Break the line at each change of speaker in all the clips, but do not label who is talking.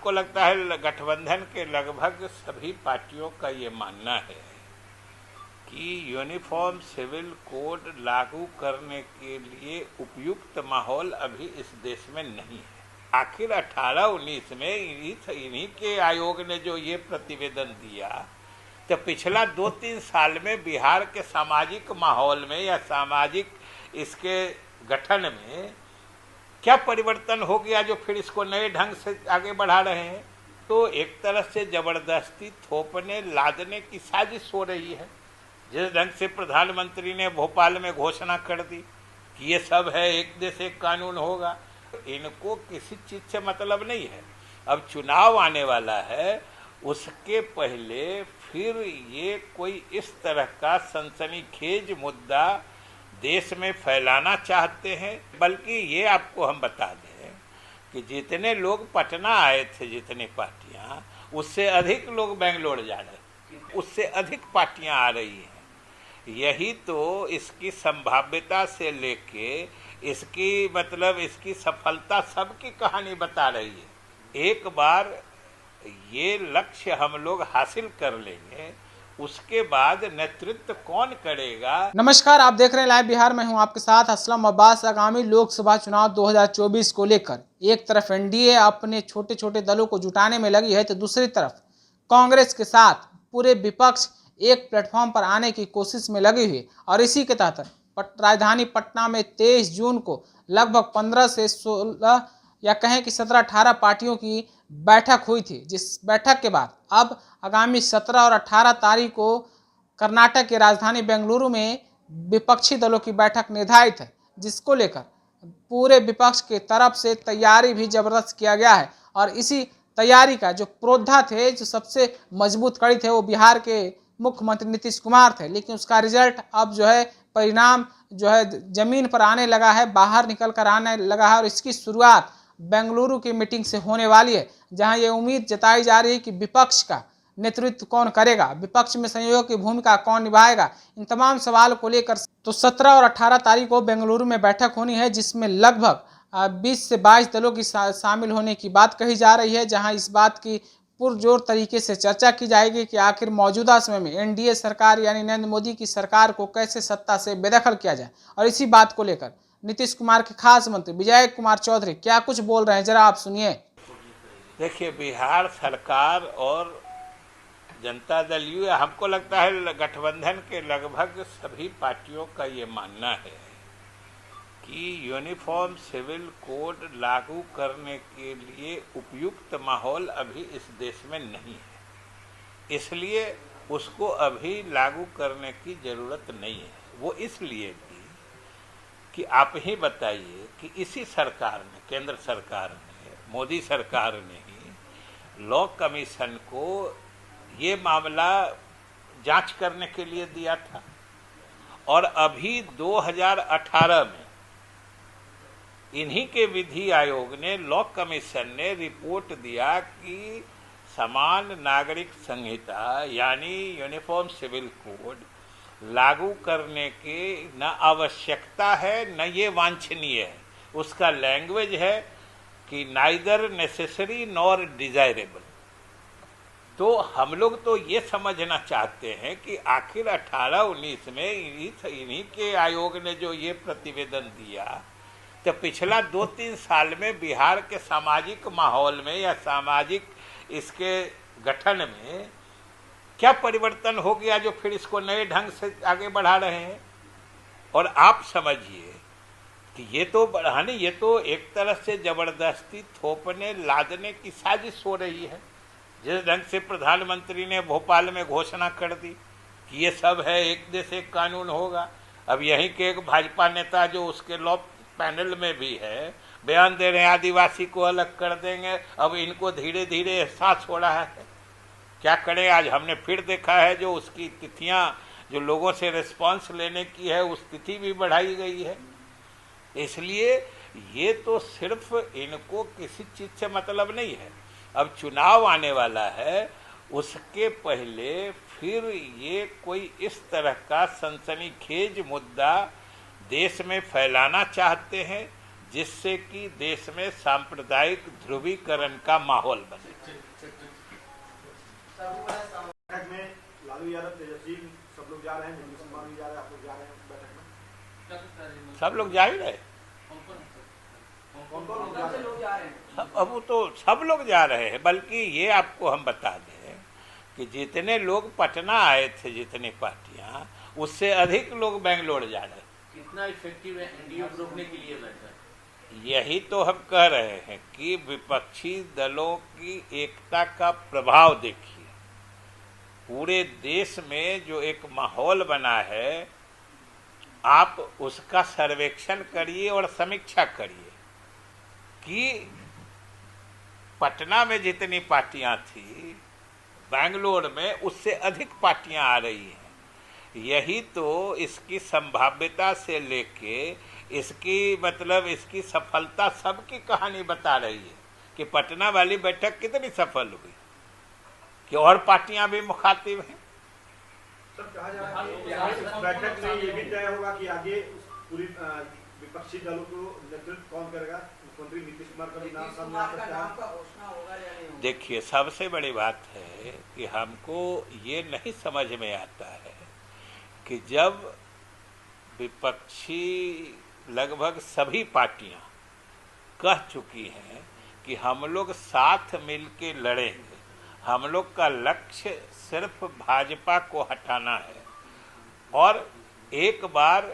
हमको लगता है गठबंधन के लगभग सभी पार्टियों का ये मानना है कि यूनिफॉर्म सिविल कोड लागू करने के लिए उपयुक्त माहौल अभी इस देश में नहीं है। आखिर 18-19 में इन्हीं के आयोग ने जो ये प्रतिवेदन दिया, तो पिछला 2-3 साल में बिहार के सामाजिक माहौल में या सामाजिक इसके गठन में क्या परिवर्तन हो गया जो फिर इसको नए ढंग से आगे बढ़ा रहे हैं। तो एक तरह से जबरदस्ती थोपने लादने की साजिश हो रही है। जिस ढंग से प्रधानमंत्री ने भोपाल में घोषणा कर दी कि ये सब है, एक देश एक कानून होगा, इनको किसी चीज से मतलब नहीं है। अब चुनाव आने वाला है, उसके पहले फिर ये कोई इस तरह का सनसनीखेज मुद्दा देश में फैलाना चाहते हैं। बल्कि ये आपको हम बता दें कि जितने लोग पटना आए थे, जितनी पार्टियां, उससे अधिक लोग बेंगलोर जा रहे, उससे अधिक पार्टियां आ रही हैं। यही तो इसकी संभाव्यता से लेके इसकी मतलब इसकी सफलता सबकी कहानी बता रही है। एक बार ये लक्ष्य हम लोग हासिल कर लेंगे, उसके बाद नेतृत्व कौन करेगा।
नमस्कार, आप देख रहे हैं लाइव बिहार में हूं आपके साथ असलम अब्बास। आगामी लोकसभा चुनाव 2024 को लेकर एक तरफ एनडीए अपने छोटे छोटे दलों को जुटाने में लगी है, तो दूसरी तरफ कांग्रेस के साथ पूरे विपक्ष एक प्लेटफॉर्म पर आने की कोशिश में लगी हुई। और इसी के तहत राजधानी पटना में 23 जून को लगभग 15 से 16 या कहें कि 17-18 पार्टियों की बैठक हुई थी, जिस बैठक के बाद अब आगामी 17 और 18 तारीख को कर्नाटक की राजधानी बेंगलुरु में विपक्षी दलों की बैठक निर्धारित है, जिसको लेकर पूरे विपक्ष की तरफ से तैयारी भी जबरदस्त किया गया है। और इसी तैयारी का जो प्रोद्धा थे, जो सबसे मजबूत कड़ी थे, वो बिहार के मुख्यमंत्री नीतीश कुमार थे। लेकिन उसका रिजल्ट अब जो है, परिणाम जो है जमीन पर आने लगा है, बाहर निकल कर आने लगा है। और इसकी शुरुआत बेंगलुरु की मीटिंग से होने वाली है, जहां ये उम्मीद जताई जा रही है कि विपक्ष का नेतृत्व कौन करेगा, विपक्ष में सहयोग की भूमिका कौन निभाएगा। इन तमाम सवाल को लेकर तो 17 और 18 तारीख को बेंगलुरु में बैठक होनी है, जिसमें लगभग 20 से 22 दलों की शामिल होने की बात कही जा रही है। जहां इस बात की पुरजोर तरीके से चर्चा की जाएगी कि आखिर मौजूदा समय में एनडीए सरकार यानी नरेंद्र मोदी की सरकार को कैसे सत्ता से बेदखल किया जाए। और इसी बात को लेकर नीतीश कुमार के खास मंत्री विजय कुमार चौधरी क्या कुछ बोल रहे हैं, जरा आप सुनिए।
देखिए, बिहार सरकार और जनता दल यू, हमको लगता है गठबंधन के लगभग सभी पार्टियों का ये मानना है कि यूनिफॉर्म सिविल कोड लागू करने के लिए उपयुक्त माहौल अभी इस देश में नहीं है। इसलिए उसको अभी लागू करने की ज़रूरत नहीं है। वो इसलिए कि आप ही बताइए कि इसी सरकार ने, केंद्र सरकार ने, मोदी सरकार ने ही लॉ कमीशन को ये मामला जांच करने के लिए दिया था। और अभी 2018 में इन्हीं के विधि आयोग ने, लॉ कमीशन ने रिपोर्ट दिया कि समान नागरिक संहिता यानी यूनिफॉर्म सिविल कोड लागू करने की न आवश्यकता है न ये वांछनीय है। उसका लैंग्वेज है कि नाइदर नेसेसरी नॉर डिजायरेबल। तो हम लोग तो ये समझना चाहते हैं कि आखिर 18-19 में इन्हीं के आयोग ने जो ये प्रतिवेदन दिया, तो पिछला 2-3 साल में बिहार के सामाजिक माहौल में या सामाजिक इसके गठन में क्या परिवर्तन हो गया जो फिर इसको नए ढंग से आगे बढ़ा रहे हैं। और आप समझिए कि ये तो बढ़ाने, ये तो एक तरह से जबरदस्ती थोपने लादने की साजिश हो रही है। जिस ढंग से प्रधानमंत्री ने भोपाल में घोषणा कर दी कि ये सब है, एक देश एक कानून होगा। अब यहीं के एक भाजपा नेता जो उसके लॉ पैनल में भी है, बयान दे रहे हैं आदिवासी को अलग कर देंगे। अब इनको धीरे धीरे एहसास हो रहा है। क्या करें, आज हमने फिर देखा है जो उसकी तिथियां, जो लोगों से रिस्पांस लेने की है, उस तिथि भी बढ़ाई गई है। इसलिए ये तो सिर्फ इनको किसी चीज से मतलब नहीं है। अब चुनाव आने वाला है, उसके पहले फिर ये कोई इस तरह का सनसनीखेज मुद्दा देश में फैलाना चाहते हैं, जिससे कि देश में सांप्रदायिक ध्रुवीकरण का माहौल बने।
तेजस्वी यादव, तेजस्वी सब लोग जा रहे हैं, नीतीश कुमार भी जा रहे हैं, आप लोग जा रहे हैं बैठक में?
सब लोग जा ही रहे,
कौन कौन लोग जा रहे हैं?
सब, अब तो सब लोग जा रहे हैं। बल्कि ये आपको हम बता दें कि जितने लोग पटना आए थे, जितनी पार्टियां, उससे अधिक लोग बेंगलोर जा रहे हैं।
कितना इफेक्टिव है एनडीए को रोकने के लिए बैठक?
यही तो हम कह रहे हैं कि विपक्षी दलों की एकता का प्रभाव देखिए। पूरे देश में जो एक माहौल बना है, आप उसका सर्वेक्षण करिए और समीक्षा करिए कि पटना में जितनी पार्टियां थी, बेंगलोर में उससे अधिक पार्टियां आ रही हैं। यही तो इसकी संभाव्यता से लेके इसकी मतलब इसकी सफलता सबकी कहानी बता रही है कि पटना वाली बैठक कितनी सफल हुई, कि और पार्टियां भी मुखातिब हैं।
सब कहा जा रहा है कि इस बैठक में ये भी तय होगा कि आगे पूरी विपक्षी दलों को नेतृत्व कौन करेगा। मुख्यमंत्री नीतीश कुमार का भी नाम सामने आ सकता है।
देखिए, सबसे बड़ी बात है कि हमको ये नहीं समझ में आता है कि जब विपक्षी लगभग सभी पार्टियां कह चुकी हैं कि हम लोग साथ मिलके लड़ेंगे, हम लोग का लक्ष्य सिर्फ भाजपा को हटाना है, और एक बार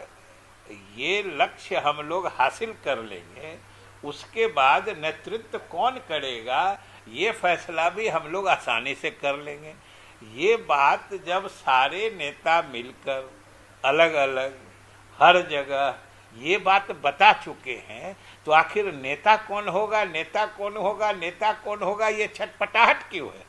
ये लक्ष्य हम लोग हासिल कर लेंगे, उसके बाद नेतृत्व कौन करेगा ये फैसला भी हम लोग आसानी से कर लेंगे। ये बात जब सारे नेता मिलकर अलग अलग हर जगह ये बात बता चुके हैं, तो आखिर नेता कौन होगा, नेता कौन होगा, नेता कौन होगा, ये छटपटाहट क्यों है?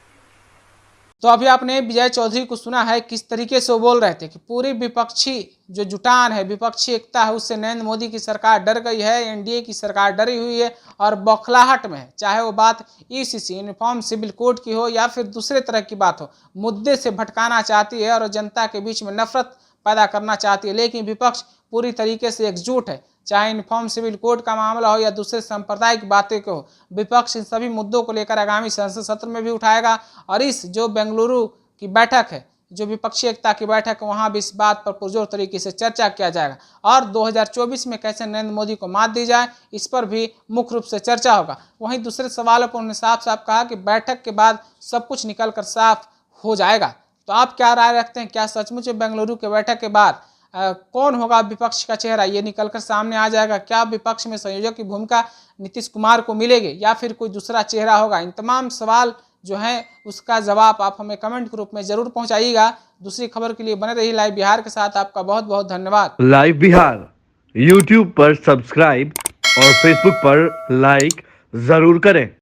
तो अभी आपने विजय चौधरी को सुना है किस तरीके से वो बोल रहे थे कि पूरी विपक्षी जो जुटान है, विपक्षी एकता है, उससे नरेंद्र मोदी की सरकार डर गई है, एनडीए की सरकार डरी हुई है और बौखलाहट में है। चाहे वो बात ईसीसी यूनिफॉर्म सिविल कोड की हो या फिर दूसरे तरह की बात हो, मुद्दे से भटकाना चाहती है और जनता के बीच में नफरत पैदा करना चाहती है। लेकिन विपक्ष पूरी तरीके से एकजुट है, चाहे यूनिफॉर्म सिविल कोड का मामला हो या दूसरे सांप्रदायिक बातें को हो। विपक्ष इन सभी मुद्दों को लेकर आगामी संसद सत्र में भी उठाएगा और इस जो बेंगलुरु की बैठक है, जो विपक्षी एकता की बैठक है, वहाँ भी इस बात पर पुरजोर तरीके से चर्चा किया जाएगा और 2024 में कैसे नरेंद्र मोदी को मात दी जाए, इस पर भी मुख्य रूप से चर्चा होगा। वहीं दूसरे सवालों पर उन्होंने साफ साफ कहा कि बैठक के बाद सब कुछ निकल कर साफ हो जाएगा। तो आप क्या राय रखते हैं? क्या सचमुच बेंगलुरु के बैठक के बाद कौन होगा विपक्ष का चेहरा, ये निकलकर सामने आ जाएगा? क्या विपक्ष में संयोजक की भूमिका नीतीश कुमार को मिलेगी या फिर कोई दूसरा चेहरा होगा? इन तमाम सवाल जो है उसका जवाब आप हमें कमेंट के रूप में जरूर पहुंचाइएगा। दूसरी खबर के लिए बने रहिए लाइव बिहार के साथ। आपका बहुत बहुत धन्यवाद।
लाइव बिहार यूट्यूब पर सब्सक्राइब और फेसबुक पर लाइक जरूर करें।